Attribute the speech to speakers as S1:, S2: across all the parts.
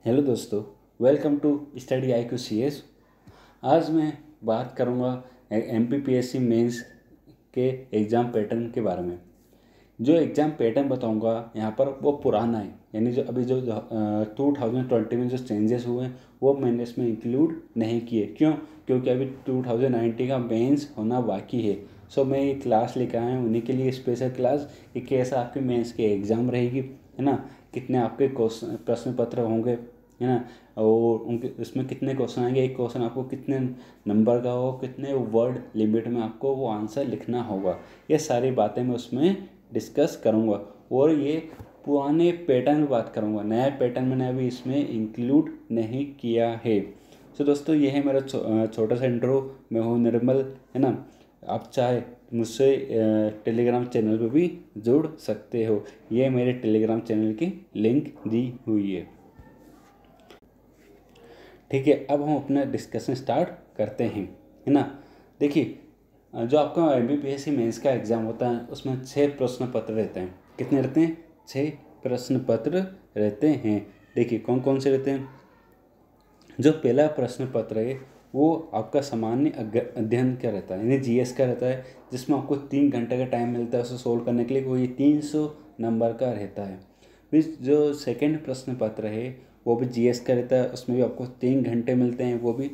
S1: Hello दोस्तों, welcome to study IQ CS। आज मैं बात करूंगा MPPSC मेंस के एग्ज़ाम पैटर्न के बारे में। जो एग्ज़ाम पैटर्न बताऊंगा यहाँ पर वो पुराना है, यानी जो अभी जो 2020 में जो चेंजेस हुए हैं वो मैंने इसमें इंक्लूड नहीं किए। क्यों? क्योंकि अभी 2019 का मेंस होना बाकी है। सो मैं ये क्लास लेकर आया हूँ उन्हीं के लिए, स्पेशल क्लास कि कैसा आपके मेंस के एग्ज़ाम रहेगी, है ना। कितने आपके क्वेश्चन प्रश्न पत्र होंगे, है ना। और उनके उसमें कितने क्वेश्चन आएंगे, एक क्वेश्चन आपको कितने नंबर का हो, कितने वर्ड लिमिट में आपको वो आंसर लिखना होगा, ये सारी बातें मैं उसमें डिस्कस करूँगा। और ये पुराने पैटर्न में बात करूँगा, नया पैटर्न मैंने अभी इसमें इंक्लूड नहीं किया है। सो दोस्तों, ये है मेरा छोटा सा इंट्रो। मैं हूँ निर्मल, है ना। आप चाहे मुझसे टेलीग्राम चैनल पे भी जुड़ सकते हो। ये मेरे टेलीग्राम चैनल की लिंक दी हुई है। ठीक है, अब हम अपना डिस्कशन स्टार्ट करते हैं, है ना। देखिए, जो आपका MPPSC मेंस का एग्ज़ाम होता है उसमें 6 प्रश्न पत्र रहते हैं। कितने रहते हैं? 6 प्रश्न पत्र रहते हैं। देखिए कौन कौन से रहते हैं। जो पहला प्रश्न पत्र है वो आपका सामान्य अध्ययन का रहता है, यानी GS का रहता है, जिसमें आपको 3 घंटे का टाइम मिलता है उसे सोल्व करने के लिए। वो ये 300 नंबर का रहता है। फिर जो सेकंड प्रश्न पत्र है वो भी GS का रहता है, उसमें भी आपको 3 घंटे मिलते हैं। वो भी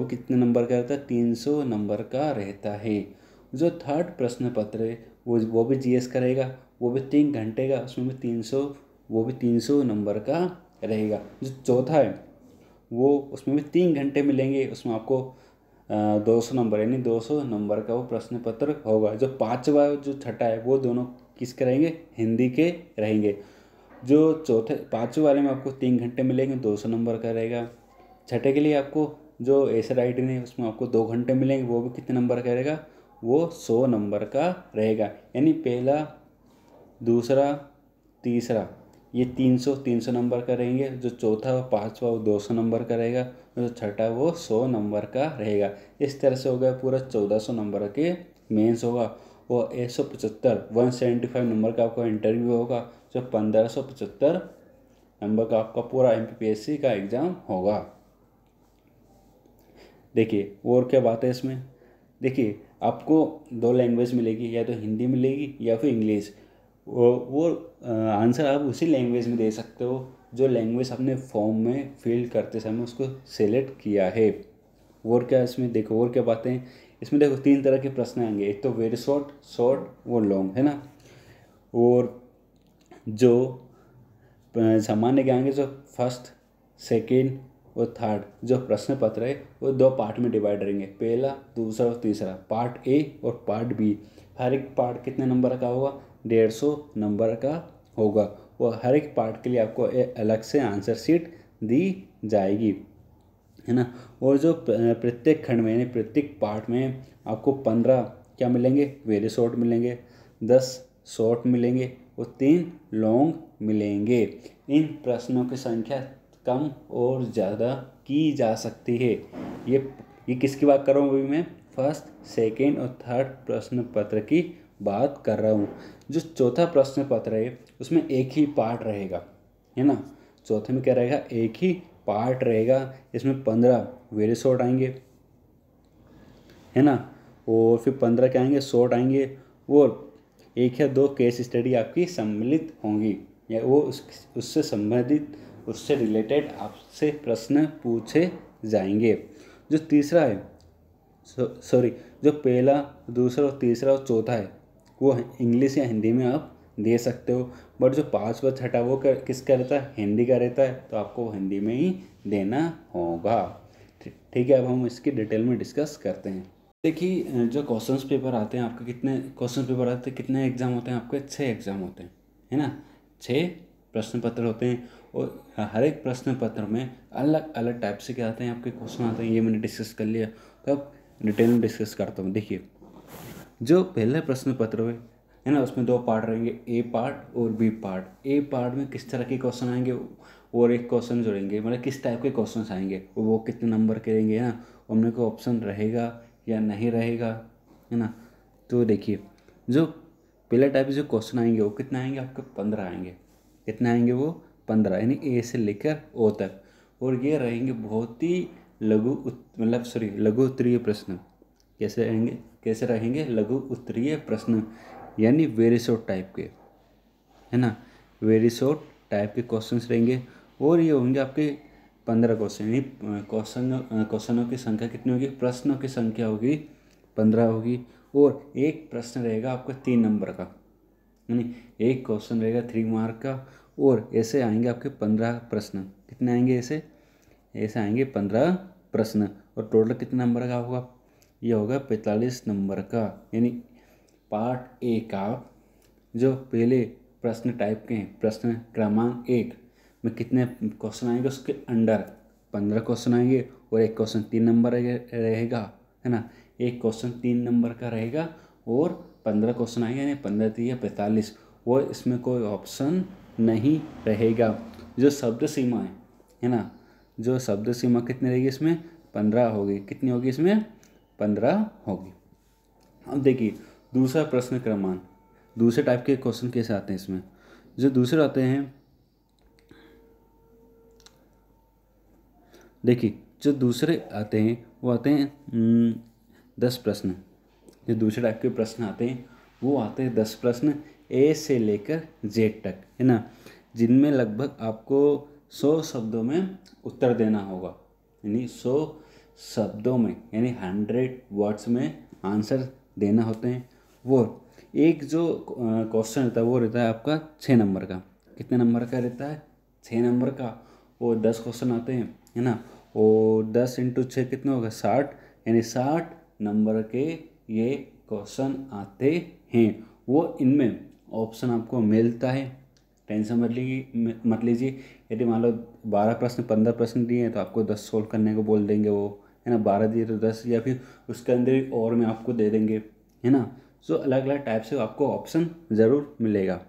S1: कितने नंबर का रहता है? 300 नंबर का रहता है। जो थर्ड प्रश्न पत्र है वो भी GS का रहेगा, वो भी 3 घंटे का, उसमें भी 300, वो भी 300 नंबर का रहेगा। जो चौथा है वो उसमें भी 3 घंटे मिलेंगे, उसमें आपको 200 नंबर, यानी 200 नंबर का वो प्रश्न पत्र होगा। जो पाँचवा जो छठा है वो दोनों किसके रहेंगे? हिंदी के रहेंगे। जो चौथे पाँचवें वाले में आपको 3 घंटे मिलेंगे, 200 नंबर का रहेगा। छठे के लिए आपको जो ऐसे राइटिंग है उसमें आपको 2 घंटे मिलेंगे, वो भी कितने नंबर का रहेगा? वो 100 नंबर का रहेगा। यानी पहला, दूसरा, तीसरा ये 300 नंबर का रहेंगे। जो चौथा और पाँचवा वो 200 नंबर का रहेगा, और जो छठा वो 100 नंबर का रहेगा। इस तरह से हो गया पूरा 1400 नंबर के मेंस होगा। और 175 नंबर का आपका इंटरव्यू होगा। जो 1575 नंबर का आपका पूरा MPPSC का एग्ज़ाम होगा। देखिए और क्या बात है इसमें। देखिए आपको 2 लैंग्वेज मिलेगी, या तो हिंदी मिलेगी या फिर इंग्लिश। वो आंसर आप उसी लैंग्वेज में दे सकते हो जो लैंग्वेज आपने फॉर्म में फिल करते समय उसको सेलेक्ट किया है। और क्या इसमें देखो, और क्या बातें हैं इसमें। देखो 3 तरह के प्रश्न आएंगे, एक तो वेरी शॉर्ट, शॉर्ट, वो लॉन्ग, है ना। और जो सामान्य ज्ञान के जो फर्स्ट, सेकेंड और थर्ड जो प्रश्न पत्र है वो 2 पार्ट में डिवाइड रहेंगे, पहला, दूसरा और तीसरा, पार्ट A और पार्ट B। हर एक पार्ट कितने नंबर का होगा? 150 नंबर का होगा। और हर एक पार्ट के लिए आपको अलग से आंसर शीट दी जाएगी, है ना। और जो प्रत्येक खंड में, यानी प्रत्येक पार्ट में आपको 15 क्या मिलेंगे? वेरी शॉर्ट मिलेंगे, 10 शॉर्ट मिलेंगे और 3 लॉन्ग मिलेंगे। इन प्रश्नों की संख्या कम और ज़्यादा की जा सकती है। ये किसकी बात कर रहा हूँ? अभी मैं फर्स्ट, सेकेंड और थर्ड प्रश्न पत्र की बात कर रहा हूँ। जो चौथा प्रश्न पत्र है उसमें एक ही पार्ट रहेगा, है ना। चौथे में क्या रहेगा? एक ही पार्ट रहेगा। इसमें 15 वेरी शॉर्ट आएंगे, है ना। और फिर 15 क्या आएंगे? शॉर्ट आएंगे। और 1 या 2 केस स्टडी आपकी सम्मिलित होंगी, या वो उससे संबंधित, उससे रिलेटेड आपसे प्रश्न पूछे जाएंगे। जो तीसरा है, सॉरी, जो पहला, दूसरा और तीसरा और चौथा है वो इंग्लिश या हिंदी में आप दे सकते हो। बट जो पाँचवा छठा वो किसका रहता है? हिंदी का रहता है, तो आपको हिंदी में ही देना होगा। ठीक है, अब हम इसकी डिटेल में डिस्कस करते हैं। देखिए जो क्वेश्चंस पेपर आते हैं आपके, कितने क्वेश्चन पेपर आते हैं, कितने एग्ज़ाम होते हैं आपके? 6 एग्ज़ाम होते हैं, है ना। 6 प्रश्न पत्र होते हैं। और हर एक प्रश्न पत्र में अलग अलग टाइप से क्या आते हैं आपके क्वेश्चन आते हैं। ये मैंने डिस्कस कर लिया, तो अब डिटेल में डिस्कस करता हूँ। देखिए जो पहला प्रश्न पत्र है ना, उसमें 2 पार्ट रहेंगे, A पार्ट और B पार्ट। A पार्ट में किस तरह के क्वेश्चन आएंगे, और एक क्वेश्चन जो रहेंगे, मतलब किस टाइप के क्वेश्चन आएंगे, वो कितने नंबर के रहेंगे, है ना। उनमें कोई ऑप्शन रहेगा या नहीं रहेगा, है ना। तो देखिए जो पहला टाइप जो क्वेश्चन आएंगे वो कितने आएंगे आपके? 15 आएंगे। कितने आएंगे वो? 15, यानी ए से लेकर ओ तक। और ये रहेंगे बहुत ही लघु उत्तरीय प्रश्न। कैसे रहेंगे लघु उत्तरीय प्रश्न, यानी वेरी शॉर्ट टाइप के, है ना, वेरी शॉर्ट टाइप के क्वेश्चंस रहेंगे। और ये होंगे आपके 15 क्वेश्चन, यानी क्वेश्चनों की संख्या कितनी होगी, प्रश्नों की संख्या होगी 15 होगी। और एक प्रश्न रहेगा आपका 3 नंबर का, यानी एक क्वेश्चन रहेगा 3 मार्क का। और ऐसे आएंगे आपके 15 प्रश्न। कितने आएंगे ऐसे आएंगे 15 प्रश्न। और टोटल कितने नंबर का होगा, ये होगा 45 नंबर का। यानी पार्ट ए का जो पहले प्रश्न टाइप के हैं, प्रश्न क्रमांक 1 में कितने क्वेश्चन आएंगे, उसके अंडर 15 क्वेश्चन आएंगे। और एक क्वेश्चन 3 नंबर रहेगा, है ना, एक क्वेश्चन 3 नंबर का रहेगा और 15 क्वेश्चन आएंगे, यानी 15 3 45। और इसमें कोई ऑप्शन नहीं रहेगा। जो शब्द सीमा है ना, जो शब्द सीमा कितनी रहेगी इसमें, 15 होगी। कितनी होगी इसमें, 15 होगी। अब देखिए दूसरा प्रश्न क्रमांक, दूसरे टाइप के क्वेश्चन कैसे आते हैं इसमें। जो दूसरे आते हैं, देखिए जो दूसरे आते हैं वो आते हैं 10 प्रश्न। जो दूसरे टाइप के प्रश्न आते हैं वो आते हैं 10 प्रश्न ए से लेकर जेड तक, है ना, जिनमें लगभग आपको 100 शब्दों में उत्तर देना होगा। यानी 100 शब्दों में, यानी 100 वर्ड्स में आंसर देना होते हैं। वो एक जो क्वेश्चन रहता है वो रहता है आपका 6 नंबर का। कितने नंबर का रहता है, 6 नंबर का। और 10 क्वेश्चन आते हैं, है ना, और 10 × 6 कितना होगा, 60, यानी 60 नंबर के ये क्वेश्चन आते हैं। वो इनमें ऑप्शन आपको मिलता है, टेंशन मत लीजिए। यदि मान लो 12 प्रश्न 15 प्रश्न दिए हैं तो आपको 10 सोल्व करने को बोल देंगे वो, है ना, 12 दिए तो 10, या फिर उसके अंदर ही और में आपको दे देंगे, है ना। सो अलग अलग टाइप से आपको ऑप्शन ज़रूर मिलेगा।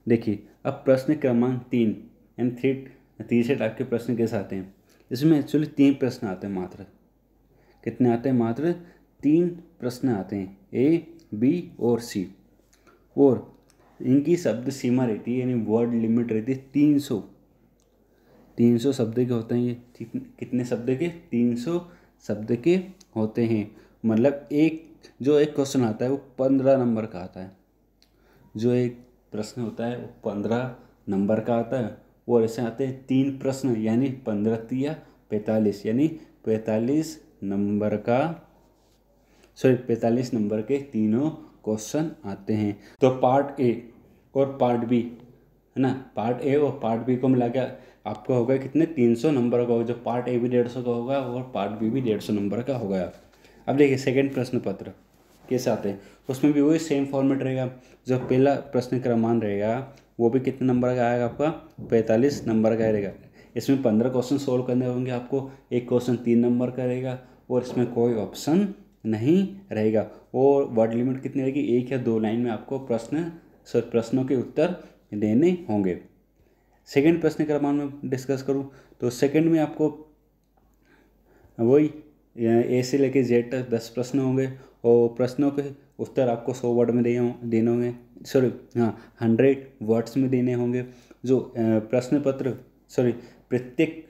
S1: देखिए अब प्रश्न क्रमांक 3 यानी तीसरे टाइप के प्रश्न कैसे आते हैं। इसमें एक्चुअली 3 प्रश्न आते हैं मात्र। कितने आते हैं, मात्र 3 प्रश्न आते हैं, ए बी और सी। और इनकी शब्द सीमा रहती है, यानी वर्ड लिमिट रहती है 300 शब्द के होते हैं ये। कितने शब्द के, 300 शब्द के होते हैं। मतलब एक क्वेश्चन आता है वो 15 नंबर का आता है। जो एक प्रश्न होता है वो 15 नंबर का आता है। और ऐसे आते हैं 3 प्रश्न, यानी 15 3 45, यानी 45 नंबर के तीनों क्वेश्चन आते हैं। तो पार्ट ए और पार्ट बी, है ना, पार्ट ए और पार्ट बी को मिला के आपको होगा कितने, 300 नंबर का होगा। जो पार्ट ए भी 150 का होगा और पार्ट बी भी 150 नंबर का होगा। अब देखिए सेकंड प्रश्न पत्र कैसे आते हैं। उसमें भी वही सेम फॉर्मेट रहेगा। जो पहला प्रश्न क्रमांक रहेगा वो भी कितने नंबर का आएगा आपका, 45 नंबर का रहेगा। इसमें 15 क्वेश्चन सोल्व करने होंगे आपको। एक क्वेश्चन 3 नंबर का रहेगा और इसमें कोई ऑप्शन नहीं रहेगा। और वर्ड लिमिट कितनी रहेगी, 1 या 2 लाइन में आपको प्रश्नों के उत्तर देने होंगे। सेकंड प्रश्न क्रमांक में डिस्कस करूँ तो सेकंड में आपको वही ए से लेके जेड तक 10 प्रश्न होंगे और प्रश्नों के उत्तर आपको 100 वर्ड में देने होंगे, 100 वर्ड्स में देने होंगे। जो प्रत्येक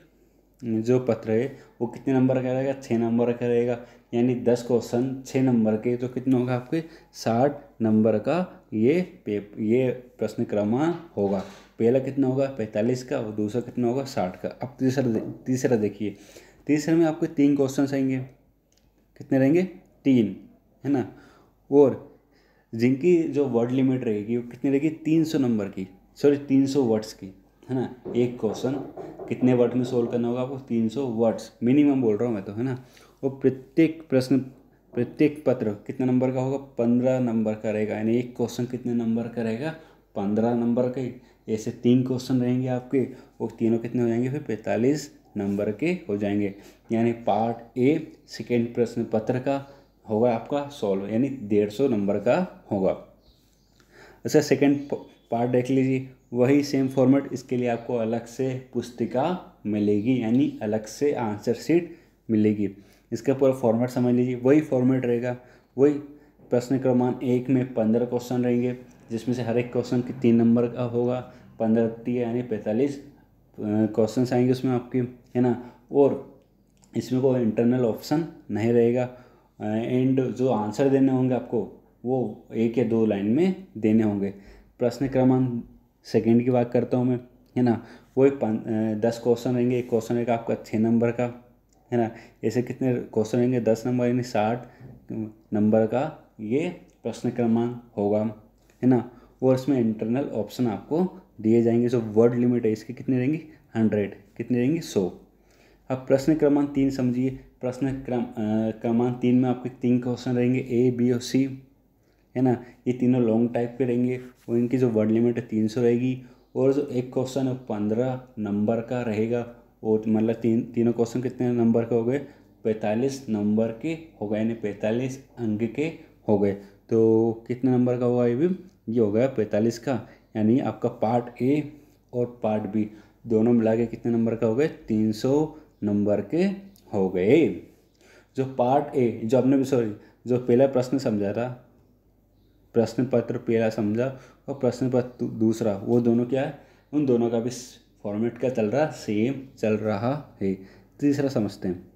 S1: जो पत्र है वो कितने नंबर का रहेगा, 6 नंबर का रहेगा। यानी 10 क्वेश्चन 6 नंबर के, तो कितना होगा आपके 60 नंबर का ये प्रश्न क्रमांक होगा। पहला कितना होगा 45 का और दूसरा कितना होगा 60 का। अब तीसरा देखिए, तीसरे में आपको 3 क्वेश्चन आएंगे। कितने रहेंगे, 3, है ना। और जिनकी जो वर्ड लिमिट रहेगी वो कितनी रहेगी, 300 वर्ड्स की, है ना। एक क्वेश्चन कितने वर्ड में सोल्व करना होगा आपको, 300 वर्ड्स मिनिमम बोल रहा हूँ मैं तो, है ना। और प्रत्येक पत्र कितने नंबर का होगा, 15 नंबर का रहेगा। यानी एक क्वेश्चन कितने नंबर का रहेगा, 15 नंबर के। ऐसे 3 क्वेश्चन रहेंगे आपके और तीनों कितने हो जाएंगे, फिर 45 नंबर के हो जाएंगे। यानी पार्ट ए सेकेंड प्रश्न पत्र का होगा आपका सॉल्व, यानी 150 नंबर का होगा। अच्छा सेकेंड पार्ट देख लीजिए, वही सेम फॉर्मेट। इसके लिए आपको अलग से पुस्तिका मिलेगी, यानी अलग से आंसर शीट मिलेगी। इसका पूरा फॉर्मेट समझ लीजिए, वही फॉर्मेट रहेगा। वही प्रश्न क्रमांक 1 में 15 क्वेश्चन रहेंगे, जिसमें से हर एक क्वेश्चन की 3 नंबर का होगा। 15 यानी 45 क्वेश्चन आएंगे उसमें आपके, है ना। और इसमें कोई इंटरनल ऑप्शन नहीं रहेगा, एंड जो आंसर देने होंगे आपको वो 1 या 2 लाइन में देने होंगे। प्रश्न क्रमांक सेकंड की बात करता हूँ मैं, है ना। वो 10 क्वेश्चन रहेंगे, एक क्वेश्चन रहेगा आपका 6 नंबर का, है ना। ऐसे कितने क्वेश्चन रहेंगे, 10 नंबर यानी 60 नंबर का ये प्रश्न क्रमांक होगा, है ना। और इसमें इंटरनल ऑप्शन आपको दिए जाएंगे। जो वर्ड लिमिट है इसकी कितनी रहेंगी, 100, कितनी रहेंगी, 100। अब प्रश्न क्रमांक 3 समझिए। प्रश्न क्रमांक 3 में आपके 3 क्वेश्चन रहेंगे, ए, बी और सी, है ना। ये तीनों लॉन्ग टाइप के रहेंगे और इनकी जो वर्ड लिमिट है 300 रहेगी। और जो एक क्वेश्चन है 15 नंबर का रहेगा, और मतलब तीनों क्वेश्चन कितने नंबर के हो गए, 45 नंबर के हो गए, यानी 45 अंक के हो गए। तो कितने नंबर का हुआ ये हो गया 45 का, यानी आपका पार्ट ए और पार्ट बी दोनों मिला के कितने नंबर का हो गए, 300 नंबर के हो गए। जो पार्ट ए, जो आपने जो पहला प्रश्न समझा था, प्रश्न पत्र पहला समझा और प्रश्न पत्र दूसरा, वो दोनों क्या है, उन दोनों का भी फॉर्मेट क्या चल रहा है, सेम चल रहा है। तीसरा समझते हैं।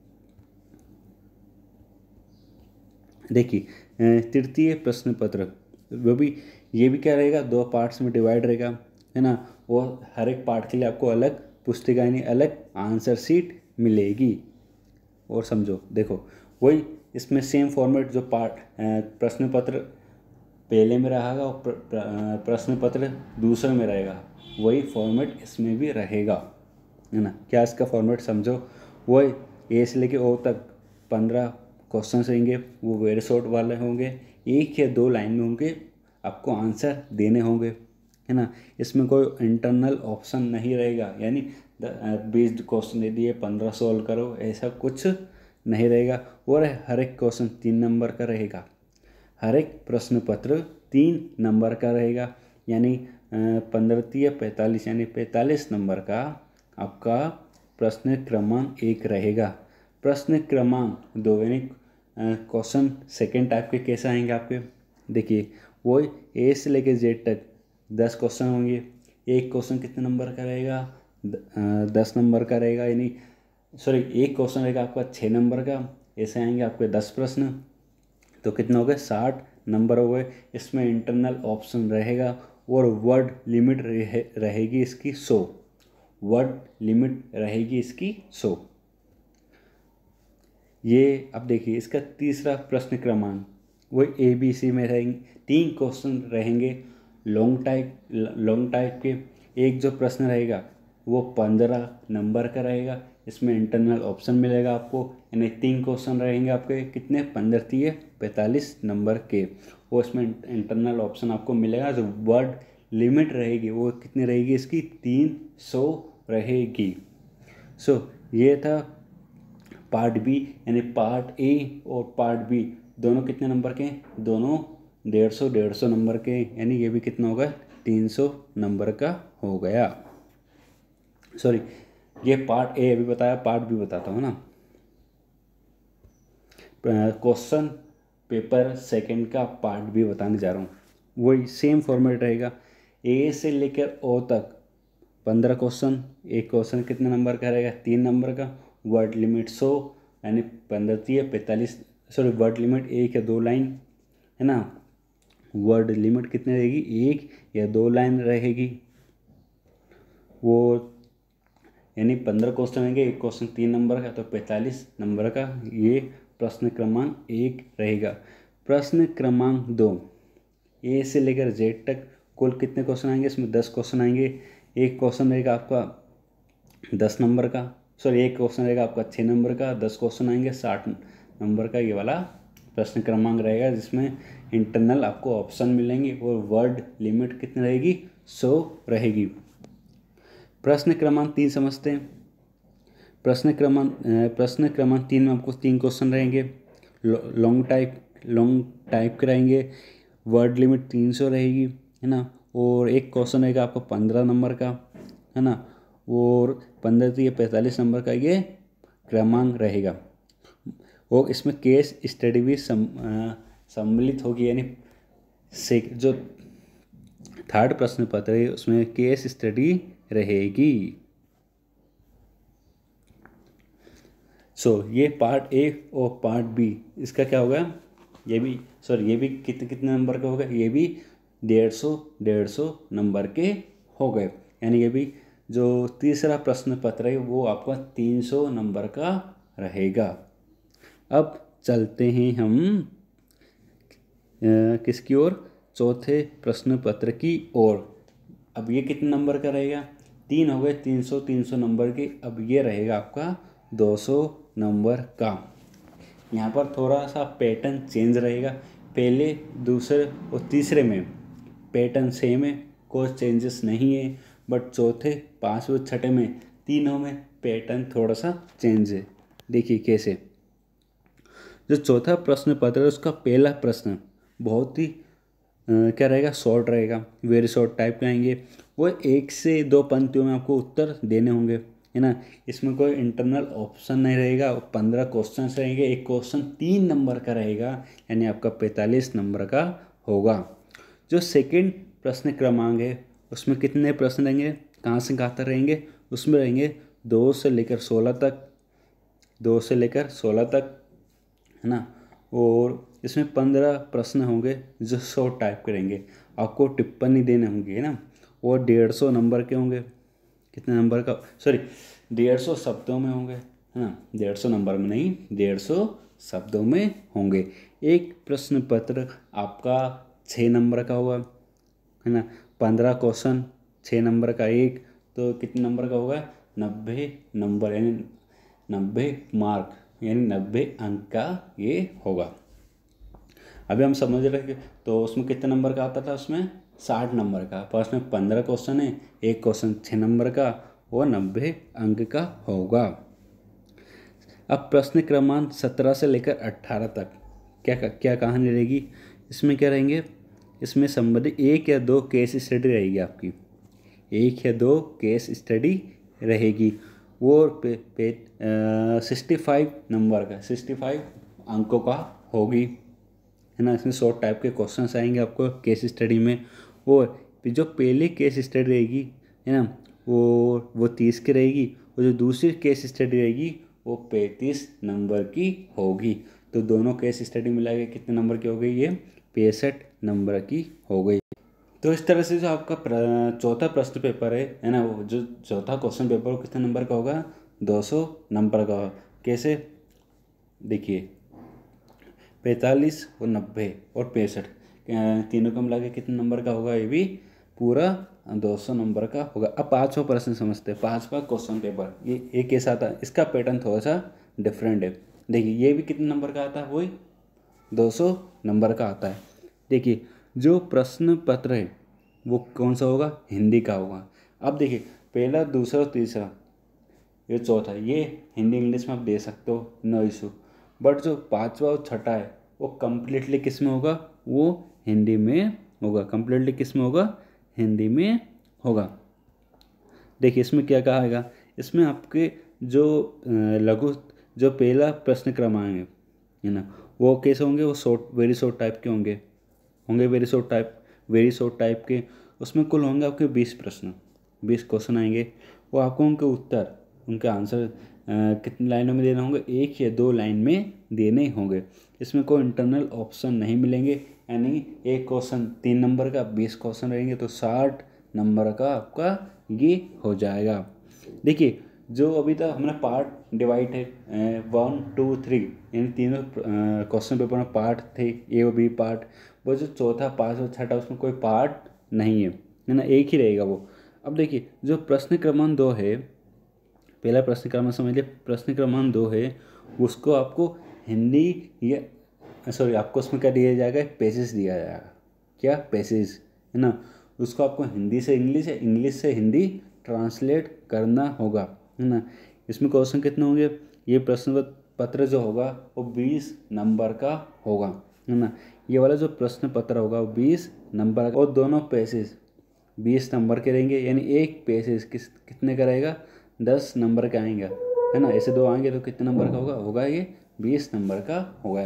S1: देखिए तृतीय प्रश्न पत्र, वो भी ये भी क्या रहेगा, 2 पार्ट्स में डिवाइड रहेगा, है ना। और हर एक पार्ट के लिए आपको अलग पुस्तिका यानी अलग आंसर शीट मिलेगी। और समझो, देखो वही इसमें सेम फॉर्मेट, जो प्रश्न पत्र पहले में रहेगा और प्रश्न पत्र दूसरे में रहेगा, वही फॉर्मेट इसमें भी रहेगा, है ना। क्या इसका फॉर्मेट समझो, वही ए से लेके ओ तक 15 क्वेश्चन रहेंगे, वो वेरी शॉर्ट वाले होंगे, 1 या 2 लाइन में होंगे, आपको आंसर देने होंगे, है ना। इसमें कोई इंटरनल ऑप्शन नहीं रहेगा, यानी 20 क्वेश्चन दे दिए 15 सॉल्व करो, ऐसा कुछ नहीं रहेगा। और हर एक क्वेश्चन 3 नंबर का रहेगा, हर एक प्रश्न पत्र 3 नंबर का रहेगा, यानी 15 45 यानी 45 नंबर का आपका प्रश्न क्रमांक 1 रहेगा। प्रश्न क्रमांक 2 यानी क्वेश्चन सेकेंड टाइप के कैसे आएंगे आपके, देखिए वो ए से लेकर जेड तक 10 क्वेश्चन होंगे। एक क्वेश्चन कितने नंबर का रहेगा, 10 नंबर का रहेगा, यानी एक क्वेश्चन रहेगा आपका 6 नंबर का। ऐसे आएंगे आपके 10 प्रश्न, तो कितने हो गए, 60 नंबर हो गए। इसमें इंटरनल ऑप्शन रहेगा और वर्ड लिमिट रहेगी इसकी 100, वर्ड लिमिट रहेगी इसकी 100। ये अब देखिए इसका तीसरा प्रश्न क्रमांक, वो ए बी सी में रहेंगे, 3 क्वेश्चन रहेंगे लॉन्ग टाइप के। एक जो प्रश्न रहेगा वो 15 नंबर का रहेगा, इसमें इंटरनल ऑप्शन मिलेगा आपको, यानी 3 क्वेश्चन रहेंगे आपके कितने, 15 45 नंबर के। और इसमें इंटरनल ऑप्शन आपको मिलेगा। जो वर्ड लिमिट रहेगी वो कितनी रहेगी इसकी, 300 रहेगी। ये था पार्ट बी, यानी पार्ट ए और पार्ट बी दोनों कितने नंबर के, दोनों 150 नंबर के, यानी ये भी कितना होगा, 300 नंबर का हो गया। ये पार्ट ए अभी बताया, पार्ट बी बताता हूँ ना। क्वेश्चन पेपर सेकंड का पार्ट बी बताने जा रहा हूँ। वही सेम फॉर्मेट रहेगा, ए से लेकर ओ तक 15 क्वेश्चन, एक क्वेश्चन कितने नंबर का रहेगा, 3 नंबर का। वर्ड लिमिट 100, यानी 15 45 वर्ड लिमिट 1 या 2 लाइन, है ना। वर्ड लिमिट कितनी रहेगी, 1 या 2 लाइन रहेगी। वो यानी 15 क्वेश्चन रहेंगे, एक क्वेश्चन 3 नंबर का, तो 45 नंबर का ये प्रश्न क्रमांक 1 रहेगा। प्रश्न क्रमांक 2, ए से लेकर जेड तक कुल कितने क्वेश्चन आएंगे, इसमें 10 क्वेश्चन आएंगे। एक क्वेश्चन रहेगा आपका 10 नंबर का, एक क्वेश्चन रहेगा आपका 6 नंबर का, 10 क्वेश्चन आएंगे 60 नंबर का। ये वाला प्रश्न क्रमांक रहेगा, जिसमें इंटरनल आपको ऑप्शन मिलेंगे और वर्ड लिमिट कितनी रहेगी, 100 रहेगी। प्रश्न क्रमांक 3 समझते हैं। प्रश्न क्रमांक 3 में आपको 3 क्वेश्चन रहेंगे, लॉन्ग टाइप के रहेंगे, वर्ड लिमिट 300 रहेगी, है ना। और एक क्वेश्चन रहेगा आपको 15 नंबर का, है ना। और 15 या 45 नंबर का ये क्रमांक रहेगा। और इसमें केस स्टडी भी सम्मिलित होगी, यानी जो थर्ड प्रश्न पत्र है, उसमें केस स्टडी रहेगी। ये पार्ट ए और पार्ट बी, इसका क्या होगा, ये भी कितने कितने नंबर का होगा, ये भी 150 नंबर के हो गए। यानी ये भी जो तीसरा प्रश्न पत्र है वो आपका 300 नंबर का रहेगा। अब चलते हैं हम किसकी ओर, चौथे प्रश्न पत्र की ओर। अब ये कितने नंबर का रहेगा, 3 हो गए, 300 नंबर के। अब ये रहेगा आपका 200 नंबर का। यहाँ पर थोड़ा सा पैटर्न चेंज रहेगा, पहले दूसरे और तीसरे में पैटर्न सेम है, कोई चेंजेस नहीं है, बट चौथे पाँचवें और छठे में तीनों में पैटर्न थोड़ा सा चेंज है। देखिए कैसे, जो चौथा प्रश्न पत्र है उसका पहला प्रश्न बहुत ही क्या रहेगा, शॉर्ट रहेगा, वेरी शॉर्ट टाइप के आएंगे। वो 1 से 2 पंक्तियों में आपको उत्तर देने होंगे, है ना। इसमें कोई इंटरनल ऑप्शन नहीं रहेगा। 15 क्वेश्चन रहेंगे, एक क्वेश्चन 3 नंबर का रहेगा, यानी आपका 45 नंबर का होगा। जो सेकंड प्रश्न क्रमांक है उसमें कितने प्रश्न रहेंगे, कहाँ से कहाँ तक रहेंगे, उसमें रहेंगे 2 से लेकर 16 तक, 2 से लेकर 16 तक, है ना। और इसमें 15 प्रश्न होंगे जो शॉर्ट टाइप के रहेंगे, आपको टिप्पणी देने होंगे, है ना। और 150 नंबर के होंगे, कितने नंबर का, 150 शब्दों में होंगे, है ना। 150 नंबर में नहीं, 150 शब्दों में होंगे। एक प्रश्न पत्र आपका 6 नंबर का होगा, है ना। 15 क्वेश्चन, 6 नंबर का एक, तो कितने नंबर का होगा, 90 नंबर, यानी 90 मार्क, यानी 90 अंक का ये होगा। अभी हम समझ रहे कि तो उसमें कितने नंबर का आता था, उसमें 60 नंबर का, पर उसमें 15 क्वेश्चन है, एक क्वेश्चन 6 नंबर का, वो 90 अंक का होगा। अब प्रश्न क्रमांक 17 से लेकर 18 तक क्या क्या कहानी रहेगी, इसमें क्या रहेंगे, इसमें संबंधित 1 या 2 केस स्टडी रहेगी आपकी, 1 या 2 केस स्टडी रहेगी। वो 65 नंबर का, 65 अंकों का होगी, है ना। इसमें शॉर्ट टाइप के क्वेश्चंस आएंगे आपको केस स्टडी में। और जो पहली केस स्टडी रहेगी, है ना, वो 30 की रहेगी, और जो दूसरी केस स्टडी रहेगी वो 35 नंबर की होगी। तो दोनों केस स्टडी मिला के कितने नंबर की हो गई, ये 65 नंबर की हो गई। तो इस तरह से जो आपका चौथा प्रश्न पेपर है ना, वो जो चौथा क्वेश्चन पेपर वो कितने नंबर का होगा, 200 नंबर का होगा। कैसे, देखिए 45 और 90 और 65 तीनों को मिला के कितने नंबर का होगा, ये भी पूरा 200 नंबर का होगा। अब पाँचवा प्रश्न समझते हैं, पाँचवा क्वेश्चन पेपर ये एक कैसा आता है, इसका पैटर्न थोड़ा सा डिफरेंट है। देखिए ये भी कितने नंबर का आता है, वही 200 नंबर का आता है। देखिए जो प्रश्न पत्र है वो कौन सा होगा, हिंदी का होगा। अब देखिए पहला, दूसरा और तीसरा, ये चौथा, ये हिंदी इंग्लिश में आप दे सकते हो, नो इशू। बट जो पांचवा और छठा है वो कम्प्लीटली किस में होगा, वो हिंदी में होगा, कम्प्लीटली किस में होगा, हिंदी में होगा। देखिए इसमें क्या कहा, इसमें आपके जो लघु, जो पहला प्रश्न क्रमांक है ना, वो कैसे होंगे, वो वेरी शॉर्ट टाइप के होंगे, वेरी शॉर्ट टाइप के। उसमें कुल होंगे आपके 20 प्रश्न, 20 क्वेश्चन आएंगे। वो आपको उनके उत्तर, उनके आंसर कितनी लाइनों में देने होंगे, 1 या 2 लाइन में देने होंगे। इसमें कोई इंटरनल ऑप्शन नहीं मिलेंगे, यानी एक क्वेश्चन 3 नंबर का, 20 क्वेश्चन रहेंगे तो 60 नंबर का आपका ये हो जाएगा। देखिए जो अभी तक हमने पार्ट डिवाइड है 1 2 3, यानी तीनों क्वेश्चन पेपर में पार्ट थे, ए और बी पार्ट। वो जो चौथा, पाँचवा, छठा उसमें कोई पार्ट नहीं है ना, एक ही रहेगा वो। अब देखिए जो प्रश्न क्रमांक 2 है, पहला प्रश्न क्रमांक समझ लिया, प्रश्न क्रमांक 2 है, उसको आपको हिंदी या आपको उसमें क्या दिया जाएगा, एक पैसेज दिया जाएगा, क्या पैसेज, है ना। उसको आपको हिंदी से इंग्लिश या इंग्लिश से हिंदी ट्रांसलेट करना होगा, है ना। इसमें क्वेश्चन कितने होंगे, ये प्रश्न पत्र जो होगा वो 20 नंबर का होगा, है ना। ये वाला जो प्रश्न पत्र होगा वो 20 नंबर का, और दोनों पैसेज 20 नंबर के रहेंगे, यानी एक पैसेज कितने का रहेगा, 10 नंबर का आएंगे, है ना। ऐसे 2 आएंगे तो कितने नंबर का होगा ये 20 नंबर का होगा।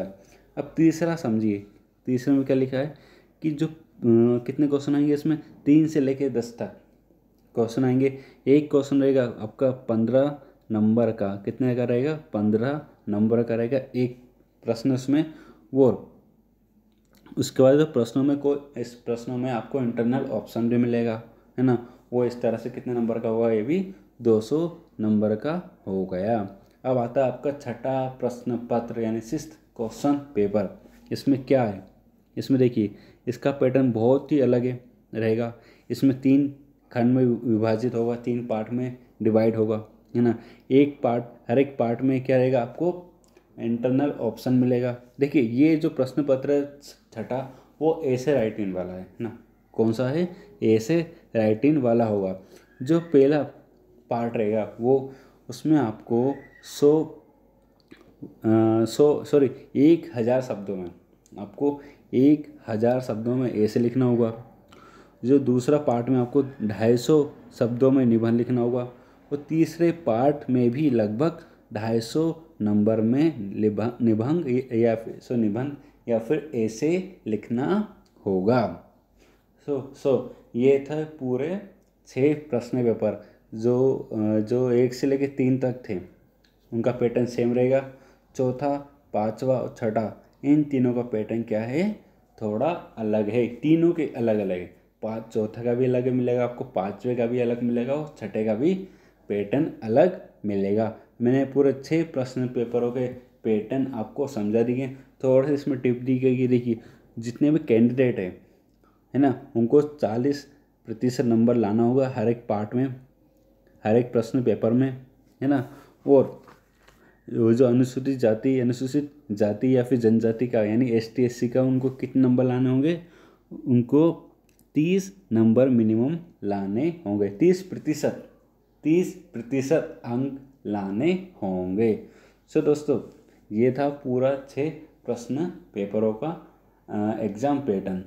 S1: अब तीसरा समझिए, तीसरे में क्या लिखा है कि जो कितने क्वेश्चन आएंगे इसमें, 3 से लेके 10 तक क्वेश्चन आएंगे। एक क्वेश्चन रहेगा आपका 15 नंबर का, कितने का रहेगा, 15 नंबर का रहेगा एक प्रश्न इसमें। वो उसके बाद इस प्रश्नों में आपको इंटरनल ऑप्शन भी मिलेगा, है ना। वो इस तरह से कितने नंबर का होगा, ये भी 200 नंबर का हो गया। अब आता है आपका छठा प्रश्न पत्र यानी 6th क्वेश्चन पेपर। इसमें क्या है, इसमें देखिए इसका पैटर्न बहुत ही अलग है रहेगा। इसमें 3 खंड में विभाजित होगा, 3 पार्ट में डिवाइड होगा, है ना। हर एक पार्ट में क्या रहेगा, आपको इंटरनल ऑप्शन मिलेगा। देखिए ये जो प्रश्न पत्र है छठा, वो ए से राइट इन वाला है ना। कौन सा है, ए से राइट इन वाला होगा। जो पहला पार्ट रहेगा वो उसमें आपको 1000 शब्दों में, आपको 1000 शब्दों में ए से लिखना होगा। जो दूसरा पार्ट में आपको 250 शब्दों में निबंध लिखना होगा। और तीसरे पार्ट में भी लगभग 250 नंबर में निबंध या फिर ऐसे लिखना होगा। ये था पूरे 6 प्रश्न पेपर जो 1 से लेकर 3 तक थे, उनका पैटर्न सेम रहेगा। चौथा, पांचवा और छठा, इन तीनों का पैटर्न क्या है, थोड़ा अलग है। तीनों के अलग अलग है। चौथा का भी अलग मिलेगा आपको, पांचवे का भी अलग मिलेगा और छठे का भी पैटर्न अलग मिलेगा। मैंने पूरे 6 प्रश्न पेपरों के पैटर्न आपको समझा दिए। थोड़ा सा इसमें टिप दी गई कि देखिए जितने भी कैंडिडेट है ना, उनको 40% नंबर लाना होगा हर एक पार्ट में, हर एक प्रश्न पेपर में, है ना। और जो अनुसूचित जाति या फिर जनजाति का यानी ST SC का, उनको कितने नंबर लाने होंगे, उनको 30 नंबर मिनिमम लाने होंगे। 30% अंक लाने होंगे। दोस्तों ये था पूरा 6 प्रश्न पेपरों का एग्ज़ाम पैटर्न।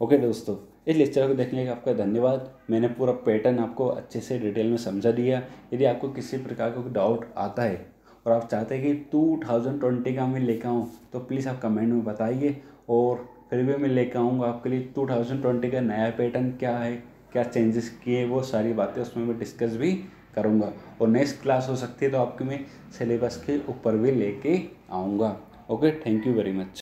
S1: ओके दोस्तों, इस लेक्चर को देखने का आपका धन्यवाद। मैंने पूरा पैटर्न आपको अच्छे से डिटेल में समझा दिया। यदि आपको किसी प्रकार का डाउट आता है और आप चाहते हैं कि 2020 का मैं लेकर आऊँ, तो प्लीज़ आप कमेंट में बताइए। और फिर भी मैं लेकर आऊँगा आपके लिए 2020 का नया पैटर्न क्या है, क्या चेंजेस किए, वो सारी बातें उसमें मैं डिस्कस भी करूँगा। और नेक्स्ट क्लास हो सकती है तो आपकी मैं सिलेबस के ऊपर भी लेके आऊँगा। Okay, thank you very much.